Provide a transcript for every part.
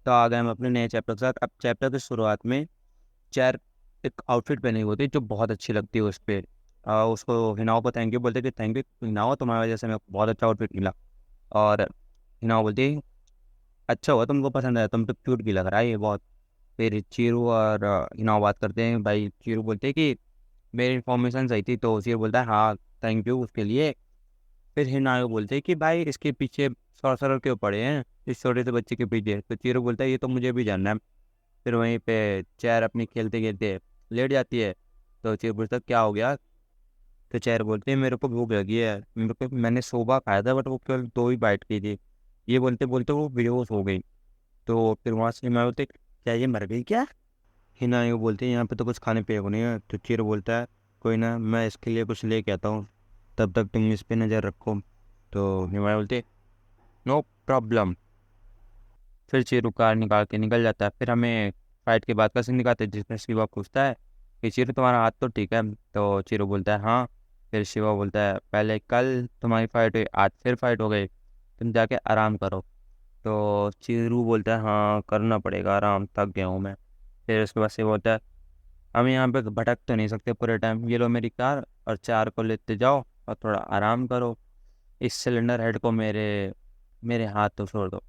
तो आ गए हम अपने नए चैप्टर के साथ। अब चैप्टर की शुरुआत में चेयर एक आउटफिट पहनी हुई होती है जो बहुत अच्छी लगती है उस पर। उसको हिनाओ को थैंक यू बोलते कि थैंक यू हिनाओ, तुम्हारी वजह से मेरे को बहुत अच्छा आउटफिट मिला। और हिनाओ बोलती अच्छा हुआ तुमको पसंद आया, तुम तो क्यूट भी लग रहा है ये बहुत। फिर चीरू और हिनाओ बात करते हैं। भाई चीरू बोलते हैं कि मेरी इन्फॉर्मेशन सही थी, तो चीरू बोलता है हाँ थैंक यू उसके लिए। फिर हिनायो बोलते हैं कि भाई इसके पीछे सॉर्सरर क्यों पड़े हैं, इस छोटे से बच्चे के पीछे। तो चीरू बोलता है ये तो मुझे भी जानना है। फिर वहीं पे चेयर अपनी खेलते खेलते लेट जाती है। तो चीरू पूछता है क्या हो गया। तो चेयर बोलते हैं मेरे को भूख लगी है, मेरे को मैंने सोबा खाया था बट वो केवल 2 ही बाइट की थी। ये बोलते बोलते वो बेहोश हो गई। तो फिर वहाँ से हिमायत बोलते क्या ये मर गई क्या। हिना बोलते हैं यहाँ पे तो कुछ खाने पीने को नहीं है। तो चीरू बोलता है कोई ना, मैं इसके लिए कुछ लेके आता हूँ, तब तक तुम इस पे नज़र रखो। तो हिमायत बोलते नो प्रॉब्लम। फिर चीरू कार निकाल के निकल जाता है। फिर हमें फाइट के बाद का सीन दिखाते हैं जिसमें शिवा पूछता है कि चीरू तुम्हारा हाथ तो ठीक है। तो चीरू बोलता है हाँ। फिर शिवा बोलता है पहले कल तुम्हारी फाइट हुई, आज फिर फाइट हो गई, तुम जाके आराम करो। तो चीरू बोलता है हाँ करना पड़ेगा आराम, थक गया हूँ मैं। फिर उसके बाद शिवा बोलता है हम यहाँ पे भटक तो नहीं सकते पूरे टाइम, ये लो मेरी कार और 4 को लेते जाओ और थोड़ा आराम करो। इस सिलेंडर हेड को मेरे मेरे हाथ तो छोड़ दो।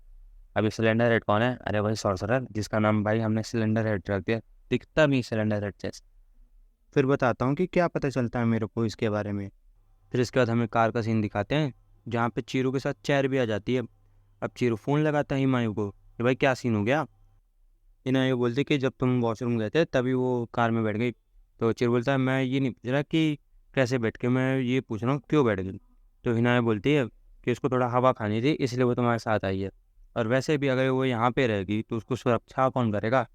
अभी सिलेंडर हेड कौन है, अरे वही सॉर्सरर जिसका नाम भाई हमने सिलेंडर हेड रख दिया, दिखता भी सिलेंडर हेड जैसे। फिर बताता हूँ कि क्या पता चलता है मेरे को इसके बारे में। फिर इसके बाद हमें कार का सीन दिखाते हैं जहाँ पे चीरू के साथ चेयर भी आ जाती है। अब चीरू फ़ोन लगाता है हिमायू को कि भाई क्या सीन हो गया। हिमायू बोलती कि जब तुम वॉशरूम गए थे तभी वो कार में बैठ गई। तो चीरू बोलता है मैं ये नहीं पूछ रहा कि कैसे बैठ के, मैं ये पूछ रहा हूँ क्यों बैठ गई। तो हिनाया बोलती है कि उसको थोड़ा हवा खानी थी इसलिए वो तुम्हारे साथ आई है, और वैसे भी अगर वो यहाँ पे रहेगी तो उसको सुरक्षा कौन करेगा।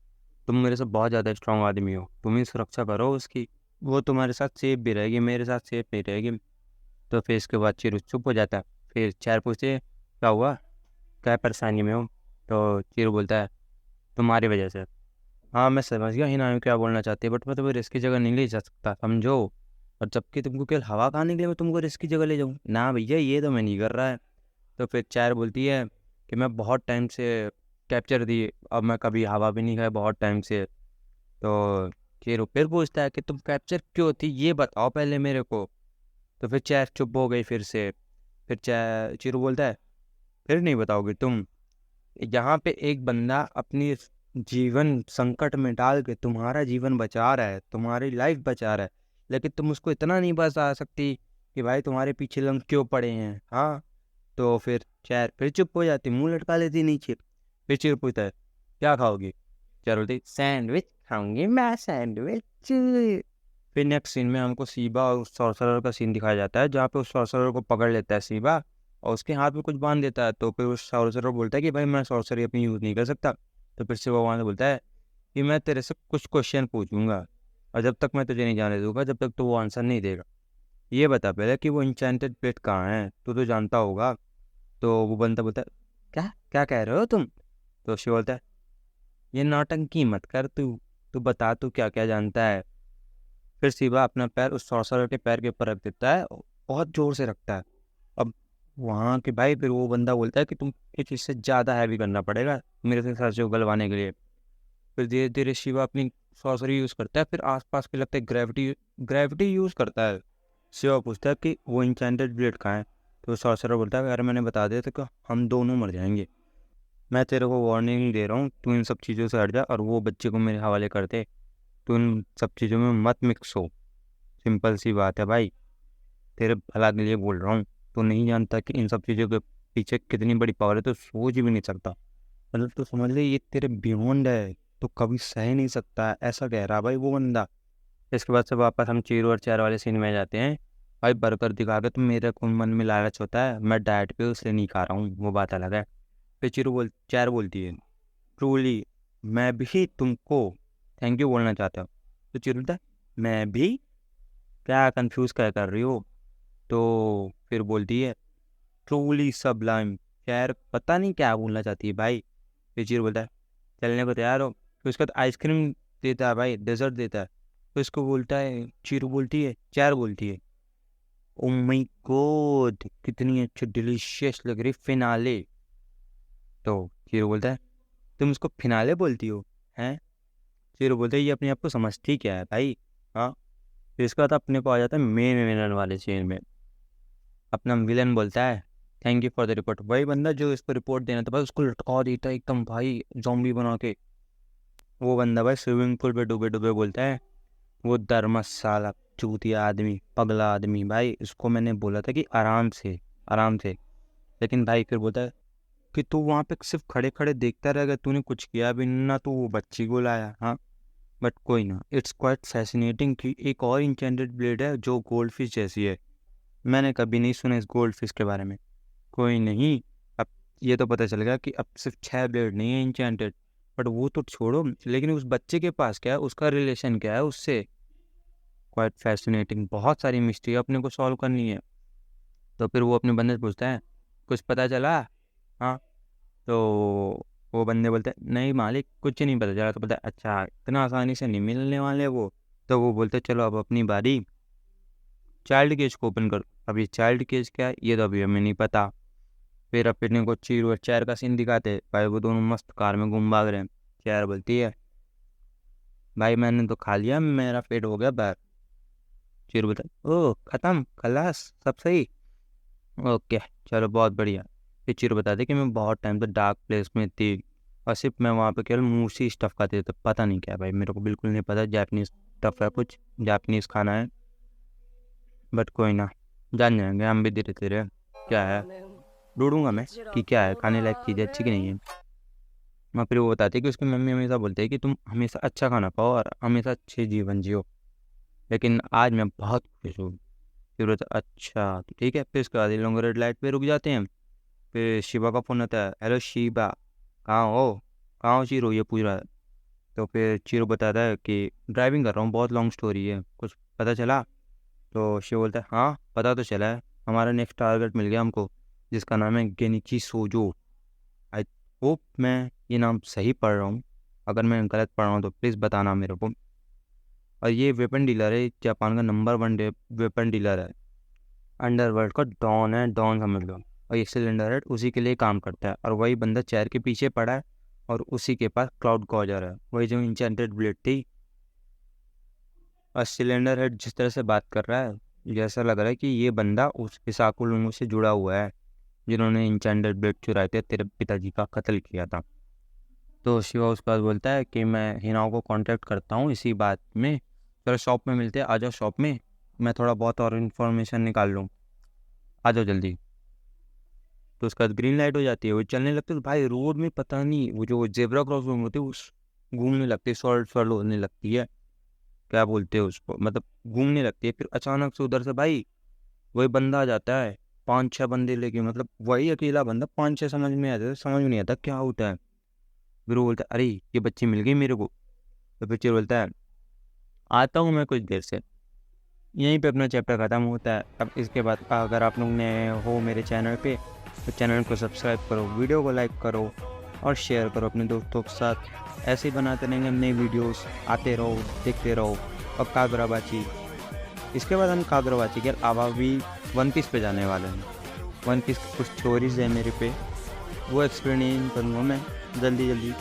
तुम मेरे से बहुत ज़्यादा स्ट्रांग आदमी हो, तुम ही सुरक्षा करो उसकी, वो तुम्हारे साथ सेफ भी रहेगी, मेरे साथ सेफ नहीं रहेगी। तो फिर इसके बाद चिरू चुप हो जाता है। फिर चेयर पूछते हैं क्या हुआ, क्या परेशानी में हो। तो चिरू बोलता है तुम्हारी वजह से। हाँ मैं समझ गया हिना क्या बोलना चाहती है, बट मैं तुम्हें रिस्क की जगह नहीं ले जा सकता समझो। और जबकि तुमको केवल हवा खाने के लिए मैं तुमको रिस्क की जगह ले जाऊँ ना भैया, ये तो मैं नहीं कर रहा है। तो फिर चेयर बोलती है कि मैं बहुत टाइम से कैप्चर दी, अब मैं कभी हवा भी नहीं खाया बहुत टाइम से। तो चिरू फिर पूछता है कि तुम कैप्चर क्यों थी ये बताओ पहले मेरे को। तो फिर चेयर चुप हो गई फिर से। फिर चिरू बोलता है फिर नहीं बताओगे तुम, यहाँ पे एक बंदा अपनी जीवन संकट में डाल के तुम्हारा जीवन बचा रहा है, तुम्हारी लाइफ बचा रहा है, लेकिन तुम उसको इतना नहीं बता सकती कि भाई तुम्हारे पीछे लोग क्यों पड़े हैं। हाँ। तो फिर चेयर फिर चुप हो जाती, मुंह लटका लेती नीचे। फिर चिर पूछता है क्या खाओगी। चेयर बोलती सैंडविच खाऊंगी मैं सैंडविच। फिर नेक्स्ट सीन में हमको सीबा और उस सॉर्सरर का सीन दिखाया जाता है जहाँ पे उस सॉर्सरर को पकड़ लेता है सीबा और उसके हाथ में कुछ बांध देता है। तो फिर उस सॉर्सरर बोलता है कि भाई मैं सॉर्सरी अपनी यूज़ नहीं कर सकता। तो फिर सीबा वहाँ से बोलता है कि मैं तेरे से कुछ क्वेश्चन पूछूंगा और जब तक मैं तुझे नहीं जाने दूंगा जब तक तो वो आंसर नहीं देगा। ये बता पहले कि वो इंचेंटेड प्लेट कहाँ है, तू तो जानता होगा। तो वो बंदा बोलता है क्या क्या कह रहे हो तुम। तो शिव बोलता है ये नौटंकी मत कर, तू तू बता तू क्या क्या जानता है। फिर शिवा अपना पैर उस सॉर्सरर के पैर के ऊपर रख देता है और बहुत जोर से रखता है। अब वहाँ के भाई फिर वो बंदा बोलता है कि तुम कुछ इससे ज़्यादा हैवी करना पड़ेगा मेरे से सर से उगलवाने के लिए। फिर धीरे धीरे शिवा अपनी सॉर्सरी यूज़ करता है, फिर आसपास के लगता है ग्रेविटी ग्रेविटी यूज़ करता है। शिवा पूछता है कि वो इंचेंटेड ब्लेड कहाँ है। तो सॉर्सरर बोलता है अगर मैंने बता दिया तो क्या हम दोनों मर जाएंगे, मैं तेरे को वार्निंग दे रहा हूँ, तू इन सब चीज़ों से हट जा और वो बच्चे को मेरे हवाले कर दे, तू इन सब चीज़ों में मत मिक्स हो। सिंपल सी बात है भाई, तेरे भला के लिए बोल रहा हूँ। तू नहीं जानता कि इन सब चीज़ों के पीछे कितनी बड़ी पावर है, तो सोच भी नहीं सकता। मतलब तू समझ ले ये तेरे बियॉन्ड है, तो कभी सह नहीं सकता, ऐसा कह रहा भाई वो बंदा। इसके बाद से वापस हम चीरू और चार वाले सीन में जाते हैं। भाई बर्गर दिखा के तो मेरे को मन में लालच होता है, मैं डाइट पे उससे नहीं खा रहा हूँ वो बात अलग है। फिर चार बोलती है ट्रूली मैं भी तुमको थैंक यू बोलना चाहता हूँ। तो चिरू बोलता है मैं भी, क्या कंफ्यूज क्या कर रही हो। तो फिर बोलती है ट्रूली सबलाइम, यार पता नहीं क्या बोलना चाहती है भाई। फिर चिरू बोलता है चलने को तैयार हो। फिर उसके बाद आइसक्रीम देता है भाई, डेजर्ट देता है। तो इसको बोलता है चिरू बोलती है चार बोलती है ओ माय गॉड कितनी अच्छी डिलीशियस लग रही फिनाले। तो चिरू बोलता है तुम उसको फिनाले बोलती हो हैं? फिर वो बोलते ये अपने आप को समझती क्या है भाई? हाँ। फिर इसके बाद अपने को आ जाता है मेन विलन वाले सीन में। अपना विलन बोलता है thank you for the report. वही बंदा जो इसको रिपोर्ट देना था भाई, उसको लटका देता है एकदम भाई जॉम्बी बना के। वो बंदा भाई स्विमिंग पूल पे डूबे डूबे बोलता है वो धर्मस साला चूतिया आदमी पगला आदमी भाई, इसको मैंने बोला था कि आराम से आराम से। लेकिन भाई फिर बोलता है कि तू वहाँ पे सिर्फ खड़े खड़े देखता रह गया, तूने कुछ किया भी नहीं, ना तू वो बच्ची को लाया। हाँ बट कोई ना, इट्स क्वाइट फैसिनेटिंग कि एक और इंचेंटेड ब्लेड है जो गोल्ड फिश जैसी है। मैंने कभी नहीं सुना इस गोल्ड फिश के बारे में। कोई नहीं, अब ये तो पता चल गया कि अब सिर्फ 6 ब्लेड नहीं है इंचेंटेड। बट वो तो छोड़ो, लेकिन उस बच्चे के पास क्या है, उसका रिलेशन क्या है उससे। क्वाइट फैसिनेटिंग, बहुत सारी मिस्ट्री अपने को सॉल्व करनी है। तो फिर वो अपने बंदे से पूछता है कुछ पता चला? हाँ। तो वो बंदे बोलते हैं नहीं मालिक कुछ नहीं पता चला। तो बोलता है अच्छा इतना आसानी से नहीं मिलने वाले वो। तो वो बोलते चलो अब अपनी बारी, चाइल्ड केज को ओपन करो। अब ये चाइल्ड केज क्या है ये तो अभी हमें नहीं पता। फिर अपने को चीर और चेयर का सीन दिखाते भाई, वो दोनों मस्त कार में घूम भाग रहे हैं। चेयर बोलती है भाई मैंने तो खा लिया, मेरा पेट हो गया बाहर। चीर बोलता है ओह खत्म खलास सब सही, ओके चलो बहुत बढ़िया। फिर चीर बताते कि मैं बहुत टाइम तक डार्क प्लेस में थी और सिर्फ मैं वहाँ पे केवल मूसी स्टफ़ खाते थे। तो पता नहीं क्या है भाई, मेरे को बिल्कुल नहीं पता, जापानीज स्टफ़ है कुछ, जापानीज खाना है। बट कोई ना, जान जाएंगे हम भी धीरे धीरे। क्या है ढूंढूंगा मैं कि क्या है खाने लायक चीज़ है अच्छी कि नहीं है। मैं फिर वो बताती है कि उसकी मम्मी हमेशा बोलते हैं कि तुम हमेशा अच्छा खाना खाओ और हमेशा अच्छे जीवन जियो, लेकिन आज मैं बहुत खुश हूँ। फिर बोलता अच्छा तो ठीक है। फिर उसके बाद ये लोग रेड लाइट पे रुक जाते हैं। फिर शिवा का फ़ोन आता है, हेलो शिवा कहाँ हो, कहाँ हो चीरो, ये पूछ रहा है। तो फिर चीरो बताता है कि ड्राइविंग कर रहा हूँ, बहुत लॉन्ग स्टोरी है, कुछ पता चला? तो शिव बोलता है हाँ पता तो चला है, हमारा नेक्स्ट टारगेट मिल गया हमको, जिसका नाम है गेनिची सोजो। आई होप मैं ये नाम सही पढ़ रहा हूँ, अगर मैं गलत पढ़ रहा हूँ तो प्लीज़ बताना मेरे को। और ये वेपन डीलर है, जापान का नंबर 1 वेपन डीलर है, अंडरवर्ल्ड का डॉन है, डॉन समझ लो। और ये सिलेंडर हेड उसी के लिए काम करता है, और वही बंदा चेयर के पीछे पड़ा है और उसी के पास क्लाउड गॉजर है, वही जो इंचेंटेड ब्लेड थी। और सिलेंडर हेड जिस तरह से बात कर रहा है जैसा लग रहा है कि ये बंदा उस पिसाकू लोगों से जुड़ा हुआ है जिन्होंने इंचेंटेड ब्लेड चुराए थे, तेरे पिताजी का कत्ल किया था। तो शिवा उसके बाद बोलता है कि मैं हिनाओ को कांटेक्ट करता हूँ इसी बात में, चलो शॉप में मिलते हैं, आ जाओ शॉप में, मैं थोड़ा बहुत और इन्फॉर्मेशन निकाल लूँ, आ जाओ जल्दी। तो उसके बाद ग्रीन लाइट हो जाती है, वो चलने लगते तो भाई रोड में पता नहीं वो जो जेब्रा क्रॉसिंग होती है उस घूमने लगती है, सॉल्ट सॉल्ट होने लगती है, क्या बोलते हैं उसको, मतलब घूमने लगती है। फिर अचानक से उधर से भाई वही बंदा आ जाता है 5-6 बंदे लेके, मतलब वही अकेला बंदा 5-6 समझ में आता है, समझ में नहीं आता क्या होता है। फिर वो बोलता है अरे ये बच्ची मिल गई मेरे को। तो फिर बोलता है आता हूँ मैं कुछ देर से। यहीं पे अपना चैप्टर ख़त्म होता है। अब इसके बाद अगर आप लोग नए हो मेरे चैनल पे तो चैनल को सब्सक्राइब करो, वीडियो को लाइक करो और शेयर करो अपने दोस्तों के साथ। ऐसे ही बनाते रहेंगे नई वीडियोस, आते रहो देखते रहो। और कागराबाची, इसके बाद हम कागराबाची के अलावा भी वन पीस पे जाने वाले हैं। वन पीस की कुछ स्टोरीज है मेरे पे, वो एक्सप्लेन करूँगा मैं जल्दी जल्दी।